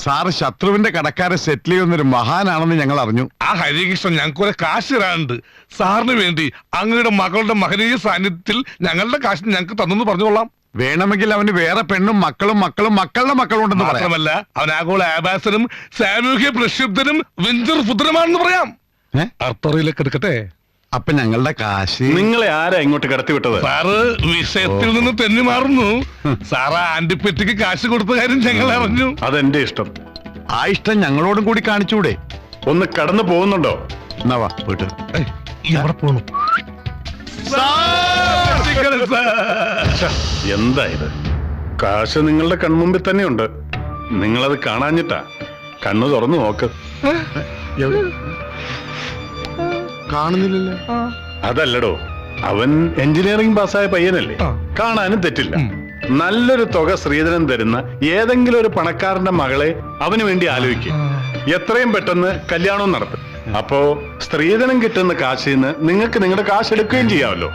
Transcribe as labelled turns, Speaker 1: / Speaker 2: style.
Speaker 1: Sir ശത്രുവിന്റെ കടക്കാരെ സെറ്റിൽ ചെയ്യുന്നൊരു മഹാനാണെന്ന് ഞങ്ങൾ അറിഞ്ഞു.
Speaker 2: ആ ഹരികൃഷ്ണൻ ഞങ്ങൾക്ക് കാശ് തരാനുണ്ട്. സാറിന് വേണ്ടി അങ്ങയുടെ മകളുടെ മഹനീയ സാന്നിധ്യത്തിൽ ഞങ്ങളുടെ കാശ് ഞങ്ങൾക്ക് തന്നെന്ന് പറഞ്ഞുകൊള്ളാം.
Speaker 1: വേണമെങ്കിൽ അവന് വേറെ പെണ്ണും മക്കളും മക്കളുടെ മക്കളും ഉണ്ടെന്ന്
Speaker 2: മാത്രമല്ല, അവൻ ആഗോള ആഭാസനും സാമൂഹ്യ പ്രക്ഷുബ്ധനും വെഞ്ചർ പുത്രനുമാണെന്ന് പറയാം. അർത്തറയിലേക്ക് എടുക്കട്ടെ.
Speaker 1: അപ്പൊ ഞങ്ങളുടെ കാശ്
Speaker 3: നിങ്ങളെ ആരാ ഇങ്ങോട്ട് കടത്തി വിട്ടത്?
Speaker 2: സാറ് വിഷയത്തിൽ നിന്ന് തെന്നി മാറുന്നു. സാറ് ആന്റിപ്പറ്റിക്ക് കാശ് കൊടുത്ത കാര്യം ഞങ്ങൾ അറിഞ്ഞു.
Speaker 3: അതെന്റെ ഇഷ്ടം.
Speaker 1: ആ ഇഷ്ടം ഞങ്ങളോടും കൂടി കാണിച്ചൂടെ?
Speaker 3: ഒന്ന് കടന്നു പോകുന്നുണ്ടോ?
Speaker 1: എന്നാ വാ പോയിട്ട്.
Speaker 2: എവിടെ പോണു?
Speaker 3: എന്താ ഇത്? കാശ് നിങ്ങളുടെ കൺമുമ്പിൽ തന്നെയുണ്ട്. നിങ്ങളത് കാണാഞ്ഞിട്ടാ. കണ്ണു തുറന്നു നോക്ക്.
Speaker 1: കാണുന്നില്ലല്ലോ.
Speaker 3: അതല്ലടോ, അവൻ എഞ്ചിനീയറിംഗ് പാസ്സായ പയ്യനല്ലേ, കാണാനും തെറ്റില്ല. നല്ലൊരു തുക ശ്രീധരൻ തരുന്ന ഏതെങ്കിലും ഒരു പണക്കാരന്റെ മകളെ അവന് വേണ്ടി ആലോചിക്കും. എത്രയും പെട്ടെന്ന് കല്യാണവും നടത്തും. അപ്പോ സ്ത്രീധനം കിട്ടുന്ന കാശിൽ നിന്ന് നിങ്ങൾക്ക് നിങ്ങളുടെ കാശ് എടുക്കുകയും ചെയ്യാമല്ലോ.